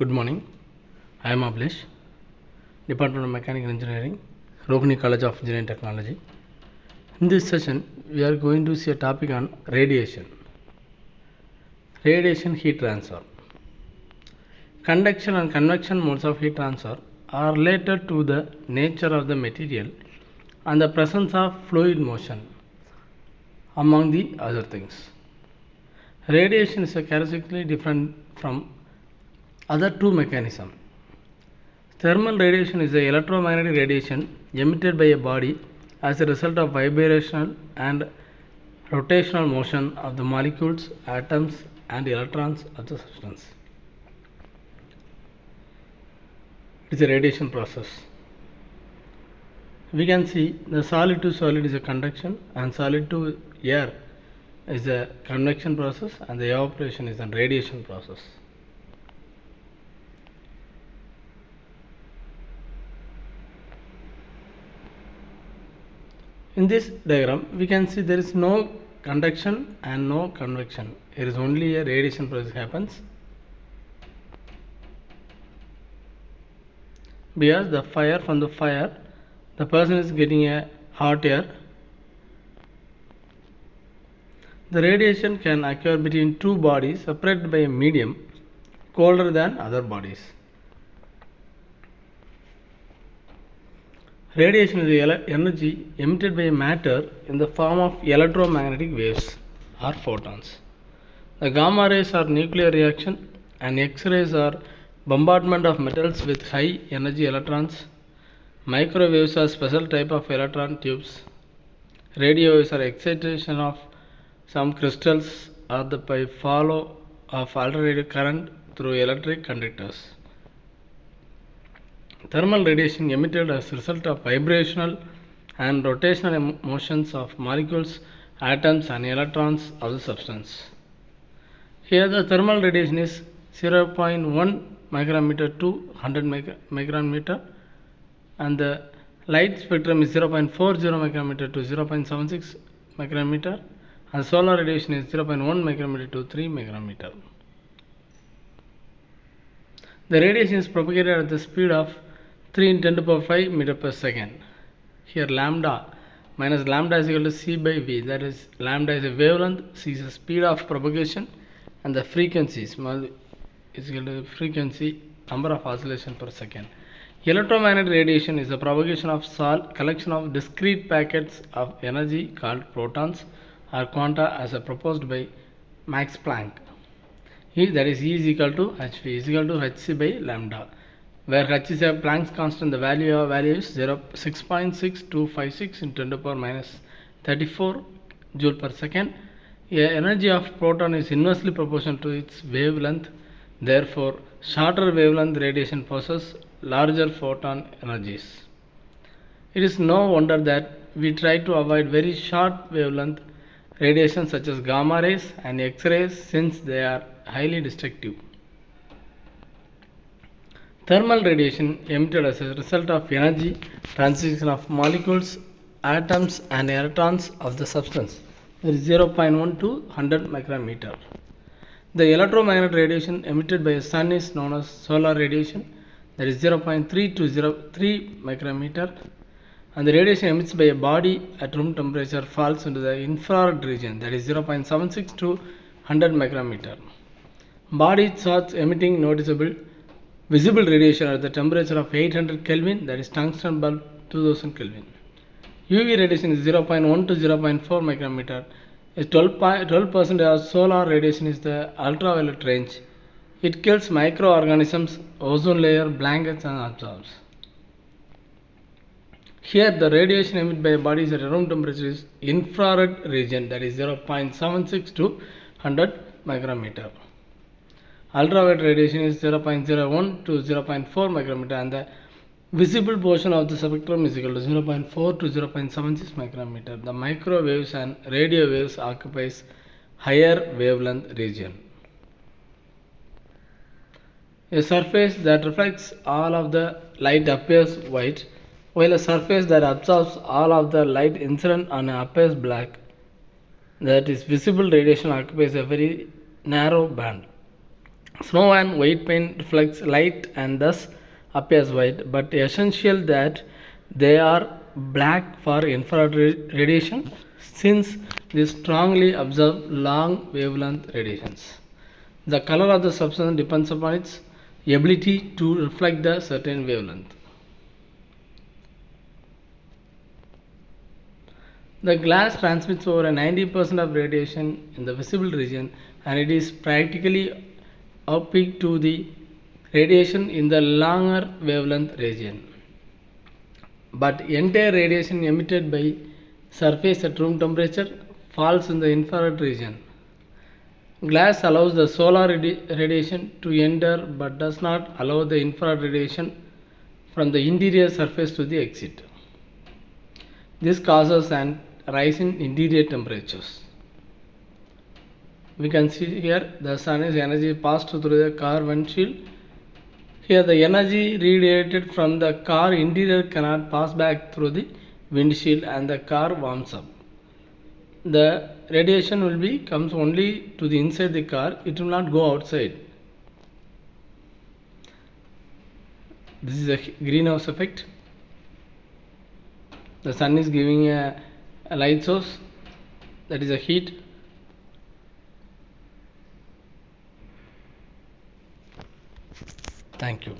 Good morning. I am Ablesh, Department of Mechanical Engineering, Rohini College of Engineering Technology. In this session, we are going to see a topic on radiation. Radiation heat transfer. Conduction and convection modes of heat transfer are related to the nature of the material and the presence of fluid motion, among the other things. Radiation is characteristically different from other two mechanisms. Thermal radiation is the electromagnetic radiation emitted by a body as a result of vibrational and rotational motion of the molecules, atoms, and electrons of the substance. It is a radiation process. We can see the solid to solid is a conduction, and solid to air is a convection process, and the evaporation is a radiation process. In this diagram, we can see there is no conduction and no convection. There is only a radiation process happens. Because the person is getting a hot air. The radiation can occur between two bodies separated by a medium colder than other bodies. Radiation is the energy emitted by matter in the form of electromagnetic waves or photons. The gamma rays are nuclear reaction, and X-rays are bombardment of metals with high energy electrons. Microwaves are special type of electron tubes. Radio waves are excitation of some crystals or by flow of alternating current through electric conductors. Thermal radiation emitted as a result of vibrational and rotational motions of molecules, atoms, and electrons of the substance. Here the thermal radiation is 0.1 micrometer to 100 micrometer, and the light spectrum is 0.40 micrometer to 0.76 micrometer, and solar radiation is 0.1 micrometer to 3 micrometer. The radiation is propagated at the speed of 3 in 10 to the power 5 meter per second. Here lambda minus lambda is equal to c by v, that is lambda is a wavelength, c is the speed of propagation, and the frequency small is equal to frequency number of oscillation per second. Electromagnetic radiation is the propagation of collection of discrete packets of energy called protons or quanta as proposed by Max Planck. That is E is equal to hv is equal to hc by lambda, where h is a Planck's constant. The value is 6.6256 in 10 to the power minus 34 joule per second. The energy of proton is inversely proportional to its wavelength. Therefore, shorter wavelength radiation possesses larger photon energies. It is no wonder that we try to avoid very short wavelength radiation such as gamma rays and X-rays, since they are highly destructive. Thermal radiation emitted as a result of energy transition of molecules, atoms, and electrons of the substance. There is 0.1 to 100 micrometer. The electromagnetic radiation emitted by the sun is known as solar radiation, that is 0.3 to 0.3 micrometer, and the radiation emitted by a body at room temperature falls into the infrared region, that is 0.76 to 100 micrometer. Body starts emitting noticeable visible radiation at the temperature of 800 Kelvin, that is tungsten bulb 2000 Kelvin. UV radiation is 0.1 to 0.4 micrometer. 12% of solar radiation is the ultraviolet range. It kills microorganisms, ozone layer, blankets, and absorbs. Here the radiation emitted by bodies at room temperature is infrared region, that is 0.76 to 100 micrometer. Ultraviolet radiation is 0.01 to 0.4 micrometer, and the visible portion of the spectrum is equal to 0.4 to 0.76 micrometer. The microwaves and radio waves occupies higher wavelength region. A surface that reflects all of the light appears white, while a surface that absorbs all of the light incident on appears black. That is, visible radiation occupies a very narrow band. Snow and white paint reflects light and thus appears white, but essential that they are black for infrared radiation since they strongly absorb long wavelength radiations. The color of the substance depends upon its ability to reflect the certain wavelength. The glass transmits over 90% of radiation in the visible region and it is practically opaque to the radiation in the longer wavelength region. But entire radiation emitted by surface at room temperature falls in the infrared region. Glass allows the solar radiation to enter but does not allow the infrared radiation from the interior surface to the exit. This causes an rise in interior temperatures. We can see here the sun's energy passed through the car windshield. Here the energy radiated from the car interior cannot pass back through the windshield and the car warms up. The radiation will be comes only to the inside the car, it will not go outside. This is a greenhouse effect. The sun is giving a light source, that is a heat. Thank you.